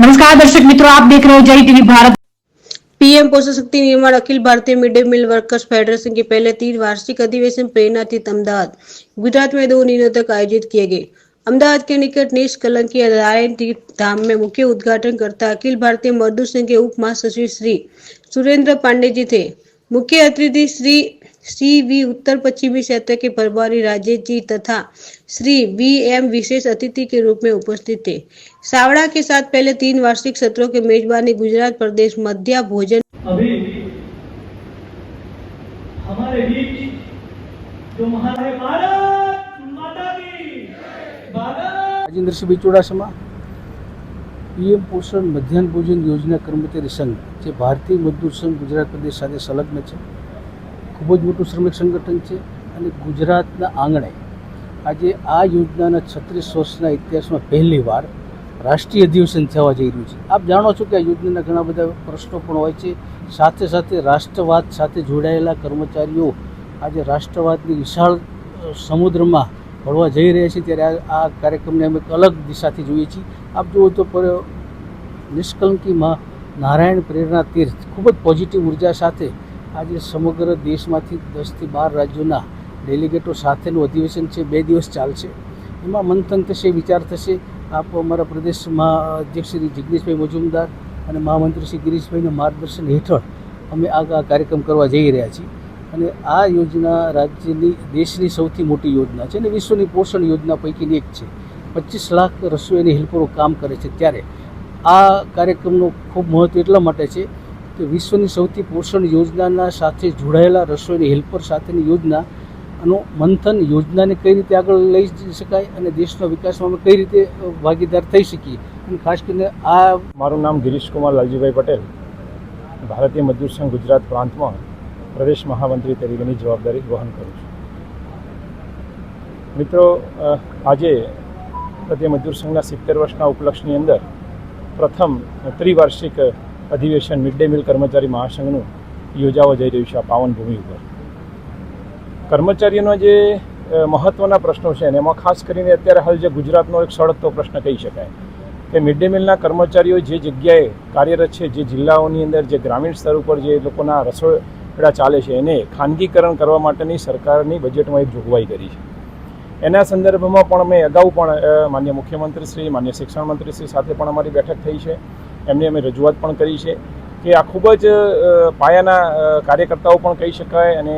नमस्कार दर्शक मित्रों, आप देख रहे हो जय टीवी भारत। पीएम पोषण शक्ति निर्माण अखिल भारतीय mid day meal workers federation के पहले 3 वार्षिक अधिवेशन प्रेरणातीत अहमदाबाद गुजरात में 2 दिनों तक आयोजित किए गए। अहमदाबाद के निकट निष्कलंकी नारायण तीर्थ धाम में मुख्य उद्घाटन करता अखिल भारतीय मजदूर संघ के उप महासचिव श्री सुरेंद्र पांडे जी थे। मुख्य अतिथि श्री सी.वी. उत्तर पश्चिमी क्षेत्र के प्रभारी राजेश जी तथा श्री वी.एम. विशेष अतिथि के रूप में उपस्थित थे। सावड़ा के साथ पहले 3 वार्षिक सत्रों के मेजबानी गुजरात प्रदेश मध्य भोजन अभी हमारे बीच जो हमारे भारत माता की भारत राजेंद्र सिंह चुड़ासमा पीएम पोषण मध्याह्न भोजन योजना कर्मचारी संघ जे भारतीय मजदूर संघ गुजरात प्रदेश साथे संलग्न है। खूब ज मोटું श्रमिक संगठन है और गुजरातना आंगणे आज आ योजना 36 वर्षना इतिहास में पहली बार राष्ट्रीय अधिवेशन थवा जई रह्युं छे। आप जाणो छो कि आ योजना घणा बधा प्रश्नों पण होय छे। साथे साथे राष्ट्रवाद साथे जोड़ायेला कर्मचारीओ आज राष्ट्रवादनी विशाल समुद्र में भळवा जई रह्या छे त्यारे आ कार्यक्रमने अमे अलग दिशाथी जोईए छीए। आप जुओ तो निष्कलंकी मां नारायण प्रेरणा तीर्थ खूब ज पॉजिटिव ऊर्जा साथे आज समग्र देश में 10 થી 12 राज्यों डेलिगेटों साथेનું अधिवेशन है। 2 દિવસ चालशे। एमां मंथन थशे, विचार थशे। आप अमरा प्रदेश में अध्यक्ष श्री जिग्नेशभाई मजुमदार और महामंत्री श्री गिरीशभाई मार्गदर्शन हेठळ अमे आ कार्यक्रम करवा जई रह्या छीए। અને આ યોજના રાજ્યની દેશની સૌથી મોટી યોજના છે અને વિશ્વની પોષણ યોજના પૈકીની એક છે। 25 લાખ રસોઈ અને હેલ્પરો કામ કરે છે ત્યારે આ કાર્યક્રમનો ખૂબ મહત્વ એટલા માટે છે કે વિશ્વની સૌથી પોષણ યોજનાના સાથે જોડાયેલા રસોઈ અને હેલ્પર સાથેની યોજનાનું મંથન યોજનાને કઈ રીતે આગળ લઈ શકાય અને દેશના વિકાસમાં અમે કઈ રીતે ભાગીદાર થઈ શકીએ અને ખાસ કરીને આ મારું નામ ગિરીશ કુમાર લાલજીભાઈ પટેલ ભારતીય મજદૂર સંઘ ગુજરાત પ્રાંતમાં प्रदेश महामंत्री तरीकेनी जवाबदारी वहन करूँ छूँ। मित्रों, आज भारतीय मजदूर संघना 70 वर्षना उपलक्ष्यनी अंदर प्रथम त्रिवार्षिक अधिवेशन मिड डे मील कर्मचारी महासंघनु योजावा जई रह्युं छे। आ पावन भूमि पर कर्मचारीओना जे महत्वना प्रश्नों छे एमां खास करीने अत्यारे हाल जे गुजरातनो एक सळगतो प्रश्न कही शकाय कि मिड डे मीलना कर्मचारीओ जे जग्याए कार्यरत छे, जे जिल्लाओनी अंदर जे ग्रामीण स्तर पर जे लोकोना रसोई चाले छे एने खानगीकरण करवा माटेनी सरकारनी बजेटमां एक जोगवाई करी छे। एना संदर्भमां पण अमे अगाऊ पण माननीय मुख्यमंत्री श्री, माननीय शिक्षण मंत्री श्री साथे पण अमारी बेठक थई छे। एमने अमे रजूआत पण करी छे कि आ खूब ज पायाना कार्यकर्ताओ पण कही शकाय अने